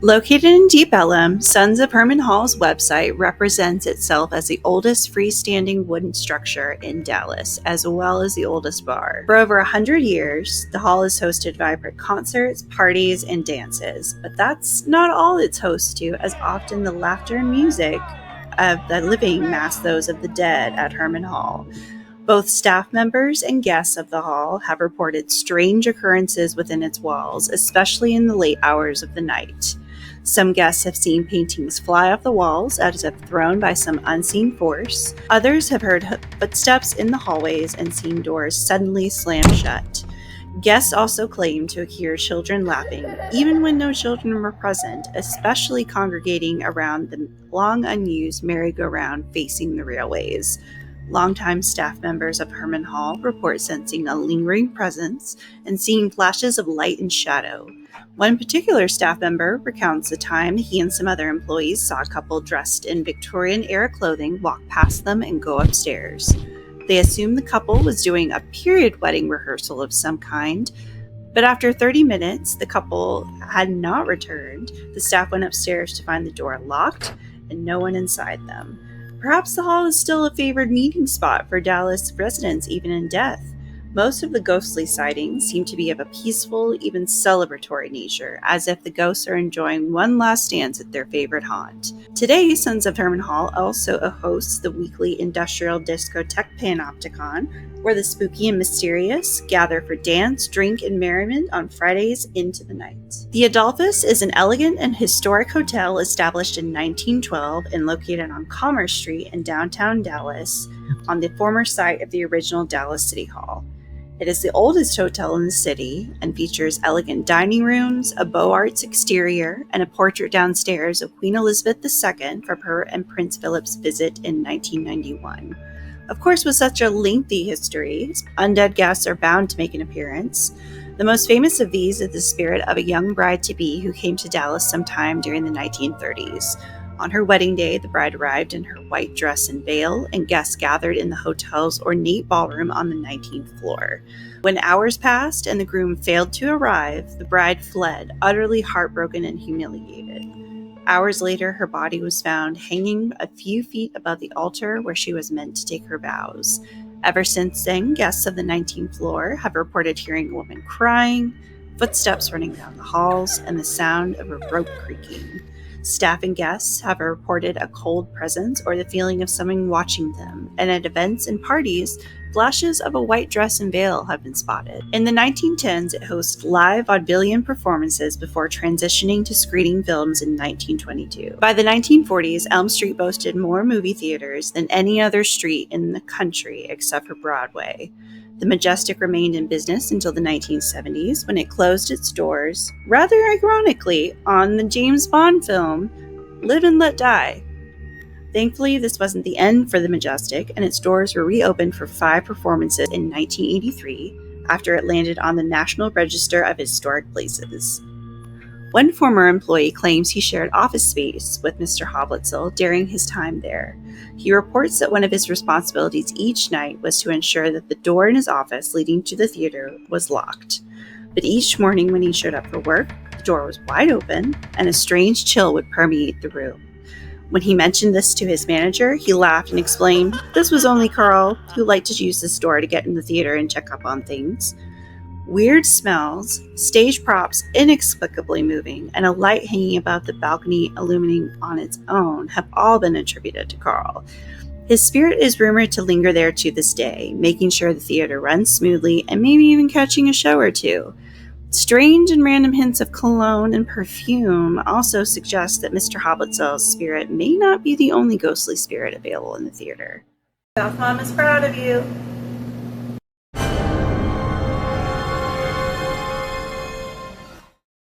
Located in Deep Ellum, Sons of Hermann Hall's website represents itself as the oldest freestanding wooden structure in Dallas, as well as the oldest bar. For over 100 years, the hall has hosted vibrant concerts, parties, and dances. But that's not all it's host to, as often the laughter and music of the living mask those of the dead at Hermann Hall. Both staff members and guests of the hall have reported strange occurrences within its walls, especially in the late hours of the night. Some guests have seen paintings fly off the walls as if thrown by some unseen force. Others have heard footsteps in the hallways and seen doors suddenly slam shut. Guests also claim to hear children laughing, even when no children were present, especially congregating around the long unused merry-go-round facing the railways. Longtime staff members of Hermann Hall report sensing a lingering presence and seeing flashes of light and shadow. One particular staff member recounts the time he and some other employees saw a couple dressed in Victorian-era clothing walk past them and go upstairs. They assumed the couple was doing a period wedding rehearsal of some kind, but after 30 minutes, the couple had not returned. The staff went upstairs to find the door locked and no one inside them. Perhaps the hall is still a favored meeting spot for Dallas residents even in death. Most of the ghostly sightings seem to be of a peaceful, even celebratory nature, as if the ghosts are enjoying one last dance at their favorite haunt. Today, Sons of Hermann Hall also hosts the weekly industrial discotheque Panopticon, where the spooky and mysterious gather for dance, drink, and merriment on Fridays into the night. The Adolphus is an elegant and historic hotel established in 1912 and located on Commerce Street in downtown Dallas, on the former site of the original Dallas City Hall. It is the oldest hotel in the city and features elegant dining rooms, a Beaux Arts exterior, and a portrait downstairs of Queen Elizabeth II from her and Prince Philip's visit in 1991. Of course, with such a lengthy history, undead guests are bound to make an appearance. The most famous of these is the spirit of a young bride-to-be who came to Dallas sometime during the 1930s. On her wedding day, the bride arrived in her white dress and veil, and guests gathered in the hotel's ornate ballroom on the 19th floor. When hours passed and the groom failed to arrive, the bride fled, utterly heartbroken and humiliated. Hours later, her body was found hanging a few feet above the altar where she was meant to take her vows. Ever since then, guests of the 19th floor have reported hearing a woman crying, footsteps running down the halls, and the sound of a rope creaking. Staff and guests have reported a cold presence or the feeling of someone watching them, and at events and parties, flashes of a white dress and veil have been spotted. In the 1910s, it hosts live vaudevillian performances before transitioning to screening films in 1922. By the 1940s, Elm Street boasted more movie theaters than any other street in the country except for Broadway. The Majestic remained in business until the 1970s, when it closed its doors, rather ironically, on the James Bond film Live and Let Die. Thankfully, this wasn't the end for the Majestic, and its doors were reopened for 5 performances in 1983 after it landed on the National Register of Historic Places. One former employee claims he shared office space with Mr. Hoblitzel during his time there. He reports that one of his responsibilities each night was to ensure that the door in his office leading to the theater was locked. But each morning when he showed up for work, the door was wide open, and a strange chill would permeate the room. When he mentioned this to his manager, he laughed and explained this was only Carl, who liked to use this door to get in the theater and check up on things. Weird smells, stage props inexplicably moving, and a light hanging above the balcony illuminating on its own have all been attributed to Carl. His spirit is rumored to linger there to this day, making sure the theater runs smoothly and maybe even catching a show or two. Strange and random hints of cologne and perfume also suggest that Mr. Hoblitzel's spirit may not be the only ghostly spirit available in the theater. South Mom is proud of you.